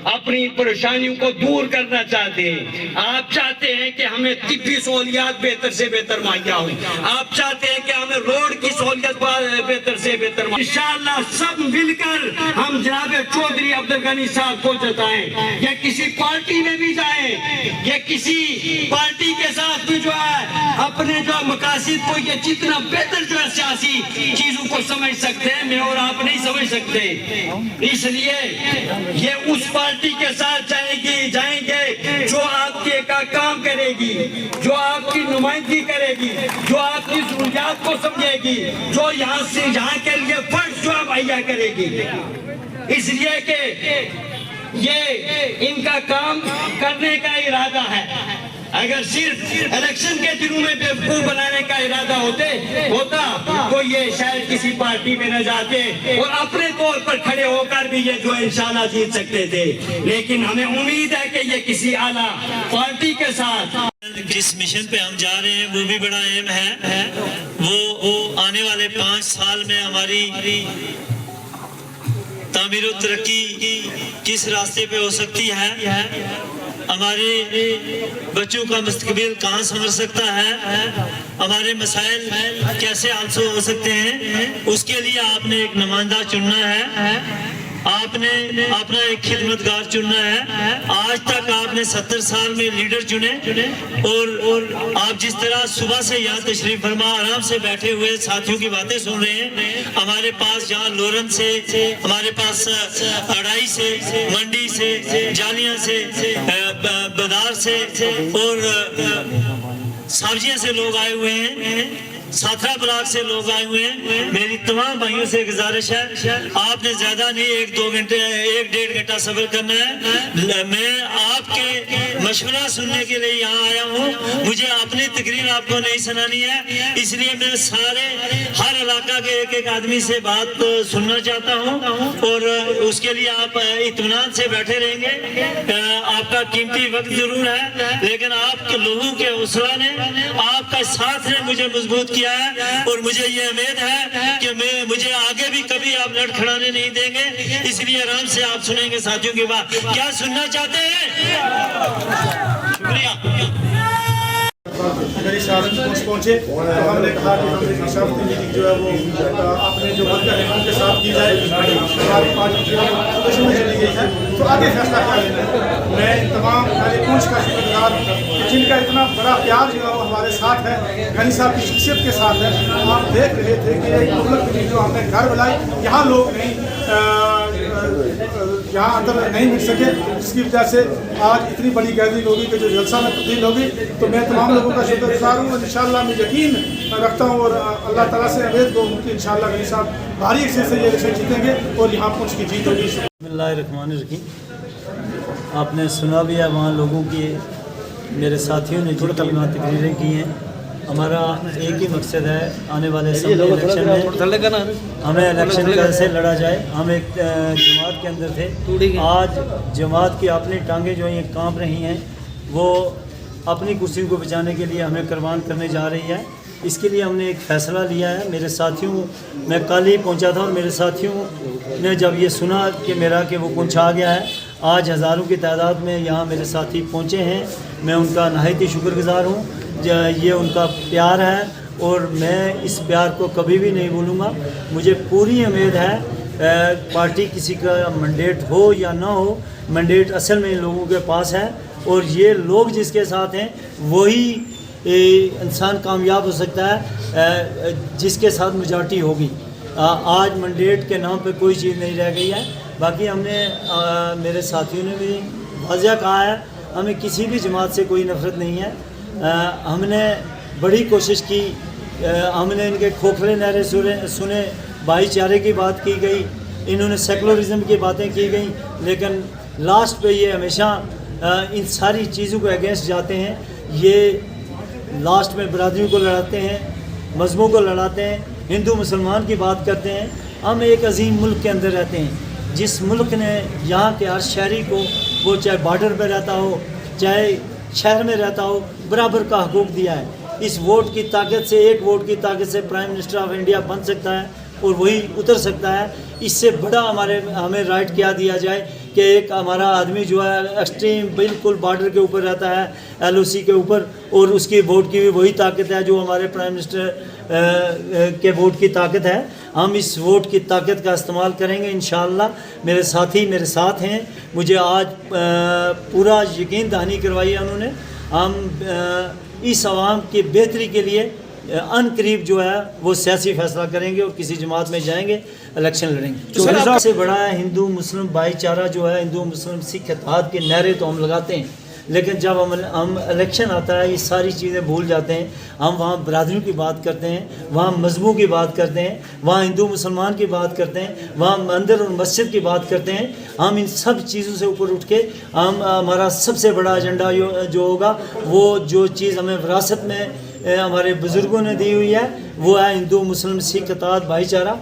اپنی پریشانیوں کو دور کرنا چاہتے ہیں. آپ چاہتے ہیں کہ ہمیں طبی سہولیات بہتر سے بہتر مہیا ہوں. آپ چاہتے ہیں کہ ہمیں روڈ کی سہولیت بہتر سے بہتر. انشاءاللہ سب مل کر ہم جناب چودھری عبدالغنی صاحب کو جتائیں, یا کسی پارٹی میں بھی جائیں, یا کسی پارٹی کے ساتھ بھی جو ہے اپنے جو مقاصد کو یہ جتنا بہتر جو ہے سیاسی چیزوں کو سمجھ سکتے ہیں, میں اور آپ نہیں سمجھ سکتے. اس لیے یہ اس پارٹی کے ساتھ جائیں گے جو آپ کے کا کام کرے گی, جو آپ کی نمائندگی کرے گی, جو آپ کی ضروریات کو سمجھے گی, جو یہاں کے لیے فرض جو مہیا کرے گی. اس لیے کہ یہ ان کا کام کرنے کا ارادہ ہے. اگر صرف الیکشن کے دنوں میں بیوقوف بنانے کا ارادہ ہوتا تو یہ شاید کسی پارٹی میں نہ جاتے اور اپنے طور پر کھڑے ہو کر بھی یہ جو انشاءاللہ جیت سکتے تھے. لیکن ہمیں امید ہے کہ یہ کسی اعلیٰ پارٹی کے ساتھ جس مشن پہ ہم جا رہے ہیں وہ بھی بڑا اہم ہے. وہ آنے والے 5 سال میں ہماری تعمیر و ترقی کس راستے پہ ہو سکتی ہے, ہمارے بچوں کا مستقبل کہاں سنور سکتا ہے, ہمارے مسائل کیسے حل ہو سکتے ہیں, اس کے لیے آپ نے ایک نمائندہ چننا ہے, آپ نے اپنا ایک خدمتگار چننا ہے. آج تک آپ نے 70 سال میں لیڈر چنے, اور آپ جس طرح صبح سے یہاں تشریف فرما آرام سے بیٹھے ہوئے ساتھیوں کی باتیں سن رہے ہیں. ہمارے پاس جہاں لورن سے, ہمارے پاس اڑائی سے, منڈی سے, جالیاں سے, بدار سے اور سبزیاں سے لوگ آئے ہوئے ہیں, ساتھرا بلاک سے لوگ آئے ہوئے ہیں. میری تمام بھائیوں سے گزارش ہے, آپ نے زیادہ نہیں 1-2 گھنٹے 1-1.5 گھنٹہ صبر کرنا ہے. میں آپ کے مشورہ سننے کے لیے یہاں آیا ہوں. مجھے اپنی تقریر آپ کو نہیں سنانی ہے, اس لیے میں ہر علاقہ کے ایک آدمی سے بات سننا چاہتا ہوں, اور اس کے لیے آپ اطمینان سے بیٹھے رہیں گے. آپ کا قیمتی وقت ضرور ہے, لیکن آپ کے لوگوں کے حوصلہ نے, آپ کا ساتھ نے مجھے مضبوط کیا ہے, اور مجھے یہ امید ہے کہ مجھے آگے بھی کبھی آپ لڑکھڑانے نہیں دیں گے. اس لیے آرام سے آپ سنیں گے ساتھیوں کی بات. کیا سننا چاہتے ہیں؟ شکریہ. میری شہادت پہنچے تو ہم نے کہا کہ ہم ایک شفت میٹنگ جو ہے وہ اپنے جو ورکر ہیں ان کے ساتھ کی جائے. ہماری پارٹی جو ہے پوزیشن میں چلی گئی ہے, تو آگے فیصلہ کیا لینا ہے. میں تمام پہلے پوچھ کا شکر گزار ہوں جن کا اتنا بڑا پیار جو ہے وہ ہمارے ساتھ ہے, غنی صاحب کی شخصیت کے ساتھ ہے. آپ دیکھ رہے تھے کہ ایک مغلق میٹنگ جو ہم نے گھر بلائی, یہاں لوگ نہیں, یہاں اندر نہیں مل سکے, جس کی وجہ سے آج اتنی بڑی گیدرنگ ہوگی کہ جو جلسہ میں تبدیل ہوگی. تو میں تمام لوگوں کا شکر گزار ہوں, انشاءاللہ میں یقین رکھتا ہوں اور اللہ تعالیٰ سے امید کو کہ انشاءاللہ غنی صاحب بھاری عرصے سے یہ الیکشن جیتیں گے اور یہاں پہنچ کی جیت ہوگی. بسم اللہ الرحمن الرحیم. آپ نے سنا بھی ہے وہاں لوگوں کی, میرے ساتھیوں نے جو وہاں تقریریں کی ہیں. ہمارا ایک ہی مقصد ہے, آنے والے الیکشن میں ہمیں الیکشن کیسے لڑا جائے. ہم ایک جماعت کے اندر تھے, آج جماعت کی اپنی ٹانگیں جو ہیں کانپ رہی ہیں, وہ اپنی کرسیوں کو بچانے کے لیے ہمیں قربان کرنے جا رہی ہے. اس کے لیے ہم نے ایک فیصلہ لیا ہے. میرے ساتھیوں, میں کل ہی پہنچا تھا, اور میرے ساتھیوں نے جب یہ سنا کہ وہ پہنچ آ گیا ہے, آج ہزاروں کی تعداد میں یہاں میرے ساتھی پہنچے ہیں. میں ان کا نہایت ہی شکر گزار ہوں. یہ ان کا پیار ہے, اور میں اس پیار کو کبھی بھی نہیں بھولوں گا. مجھے پوری امید ہے, پارٹی کسی کا منڈیٹ ہو یا نہ ہو, منڈیٹ اصل میں ان لوگوں کے پاس ہے, اور یہ لوگ جس کے ساتھ ہیں وہی انسان کامیاب ہو سکتا ہے جس کے ساتھ میجارٹی ہوگی. آج منڈیٹ کے نام پہ کوئی چیز نہیں رہ گئی ہے. باقی ہم نے, میرے ساتھیوں نے بھی واضح کہا ہے, ہمیں کسی بھی جماعت سے کوئی نفرت نہیں ہے. ہم نے بڑی کوشش کی, ہم نے ان کے کھوکھلے نعرے سنے, بھائی چارے کی بات کی گئی, انہوں نے سیکولرزم کی باتیں کی گئیں, لیکن لاسٹ پہ یہ ہمیشہ ان ساری چیزوں کو اگینسٹ جاتے ہیں. یہ لاسٹ میں برادریوں کو لڑاتے ہیں، مذہبوں کو لڑاتے ہیں، ہندو مسلمان کی بات کرتے ہیں۔ ہم ایک عظیم ملک کے اندر رہتے ہیں، جس ملک نے یہاں کے ہر شہری کو، وہ چاہے بارڈر پہ رہتا ہو چاہے شہر میں رہتا ہو، برابر کا حقوق دیا ہے۔ اس ووٹ کی طاقت سے، ایک ووٹ کی طاقت سے پرائم منسٹر آف انڈیا بن سکتا ہے اور وہی اتر سکتا ہے۔ اس سے بڑا ہمیں رائٹ کیا دیا جائے کہ ایک ہمارا آدمی جو ہے ایکسٹریم بالکل بارڈر کے اوپر رہتا ہے، ایل او سی کے اوپر، اور اس کی ووٹ کی بھی وہی طاقت ہے جو ہمارے پرائم منسٹر کے ووٹ کی طاقت ہے۔ ہم اس ووٹ کی طاقت کا استعمال کریں گے انشاءاللہ۔ میرے ساتھی میرے ساتھ ہیں، مجھے آج پورا یقین دہانی کروائی ہے انہوں نے۔ ہم اس عوام کی بہتری کے لیے ان قریب جو ہے وہ سیاسی فیصلہ کریں گے اور کسی جماعت میں جائیں گے، الیکشن لڑیں گے۔ سب سے بڑا ہے ہندو مسلم بھائی چارہ جو ہے، ہندو مسلم سکھ اتحاد کے نعرے تو ہم لگاتے ہیں، لیکن جب ہم الیکشن آتا ہے یہ ساری چیزیں بھول جاتے ہیں۔ ہم وہاں برادریوں کی بات کرتے ہیں، وہاں مذہبوں کی بات کرتے ہیں، وہاں ہندو مسلمان کی بات کرتے ہیں، وہاں مندر اور مسجد کی بات کرتے ہیں۔ ہم ان سب چیزوں سے اوپر اٹھ کے ہمارا سب سے بڑا ایجنڈا جو ہوگا، وہ جو چیز ہمیں وراثت میں ہمارے بزرگوں نے دی ہوئی ہے، وہ ہے ہندو مسلم سکھ اتحاد بھائی چارہ۔